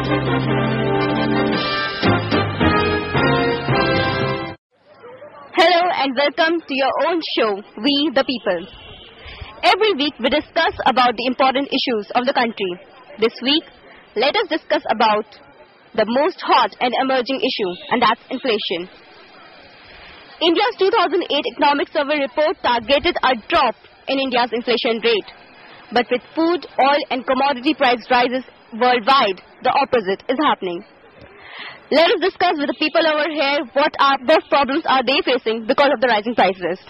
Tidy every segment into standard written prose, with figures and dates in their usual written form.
Hello and welcome to your own show, We the People. Every week we discuss about the important issues of the country. This week, let us discuss about the most hot and emerging issue, and that's inflation. India's 2008 Economic Survey report targeted a drop in India's inflation rate. But with food, oil and commodity price rises worldwide, the opposite is happening. Let us discuss with the people over here what problems are they facing because of the rising prices.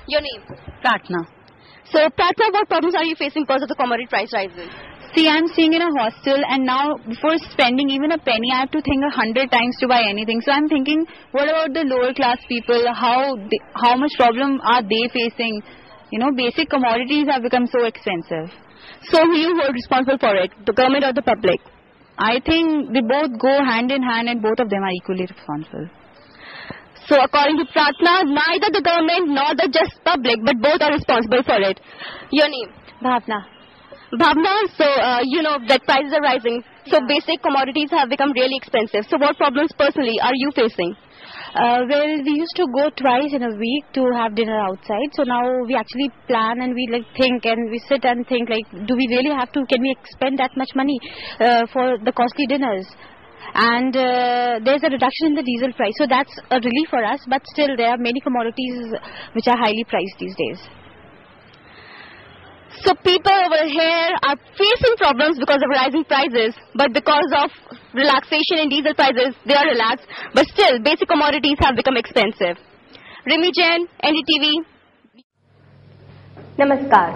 Your name? Pratna. So Pratna, what problems are you facing because of the commodity price rises? See, I'm staying in a hostel and now before spending even a penny, I have to think 100 times to buy anything. So I'm thinking, what about the lower class people? How much problem are they facing? You know, basic commodities have become so expensive. So who you hold responsible for it, the government or the public? I think they both go hand in hand and both of them are equally responsible. So according to Pratna, neither the government nor the just public, but both are responsible for it. Your name? Bhavna. Bhavna, so you know that prices are rising. So basic commodities have become really expensive. So what problems personally are you facing? Well, we used to go twice in a week to have dinner outside. So now we actually plan and we think and we sit and think do we really have to, can we spend that much money for the costly dinners? And there's a reduction in the diesel price. So that's a relief for us. But still there are many commodities which are highly priced these days. So people over here are facing problems because of rising prices, but because of relaxation in diesel prices, they are relaxed. But still, basic commodities have become expensive. Rimi Jain, NDTV. नमस्कार,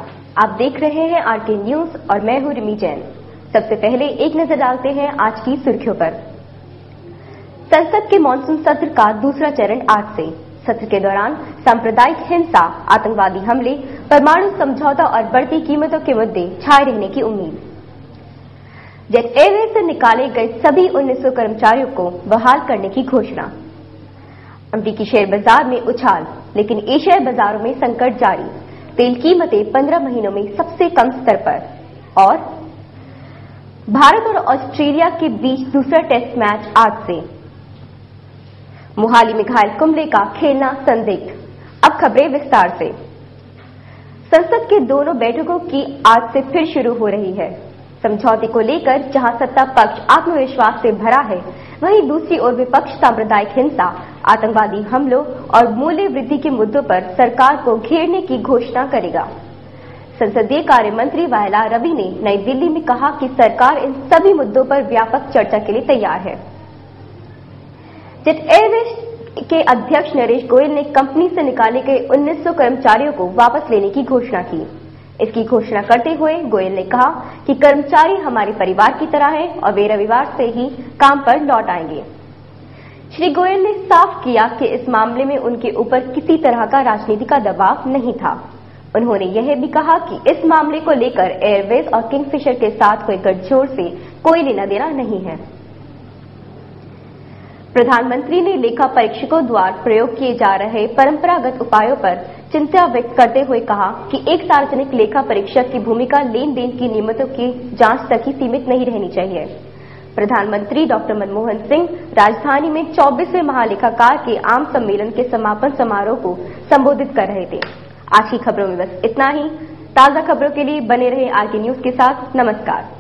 आप देख रहे हैं R K news और मैं हूं रिमी जैन। सबसे पहले एक नजर डालते हैं आज की सुर्खियों पर। संसद के मॉनसून सत्र का दूसरा चरण आज से। सत्र के दौरान सांप्रदायिक हिंसा, आतंकवादी हमले, परमाणु समझौता और बढ़ती कीमतों के मुद्दे छाए रहने की उम्मीद। जेट एयरवेज से निकाले गए सभी 1900 कर्मचारियों को बहाल करने की घोषणा। अमेरिकी शेयर बाजार में उछाल, लेकिन एशियाई बाजारों में संकट जारी। तेल कीमतें 15 महीनों में सबसे कम स्तर पर। और भारत और ऑस्ट्रेलिया के बीच दूसरा टेस्ट मैच आज से। मोहाली में घायल कुंबले का खेलना संदिग्ध। अब खबरें विस्तार से। संसद के दोनों बैठकों की आज से फिर शुरू हो रही है। समझौते को लेकर जहां सत्ता पक्ष आत्मविश्वास से भरा है, वहीं दूसरी ओर विपक्ष सांप्रदायिक हिंसा, आतंकवादी हमलों और मूल्य वृद्धि के मुद्दों पर सरकार को घेरने की घोषणा करेगा। संसदीय कार्य मंत्री वायला रवि ने नई दिल्ली में कहा कि सरकार इन सभी मुद्दों पर व्यापक चर्चा के लिए तैयार है। जेट एयरवेज के अध्यक्ष नरेश गोयल ने कंपनी से निकाले गए 1900 कर्मचारियों को वापस लेने की घोषणा की। इसकी घोषणा करते हुए गोयल ने कहा कि कर्मचारी हमारे परिवार की तरह हैं और वे रविवार से ही काम पर लौट आएंगे। श्री गोयल ने साफ किया कि इस मामले में उनके ऊपर किसी तरह का राजनीति का दबाव नहीं था। उन्होंने यह भी कहा कि इस मामले को लेकर एयरवेज और किंगफिशर के साथ हुए गठजोड़ से कोई लेना देना नहीं है। प्रधानमंत्री ने लेखा परीक्षकों द्वारा प्रयोग किए जा रहे परंपरागत उपायों पर चिंता व्यक्त करते हुए कहा कि एक सार्वजनिक लेखा परीक्षक की भूमिका लेन देन की नियमों की जांच तक ही सीमित नहीं रहनी चाहिए। प्रधानमंत्री डॉक्टर मनमोहन सिंह राजधानी में 24वें महालेखाकार के आम सम्मेलन के समापन समारोह को संबोधित कर रहे थे। आज की खबरों में बस इतना ही। ताजा खबरों के लिए बने रहे आरके न्यूज के साथ। नमस्कार।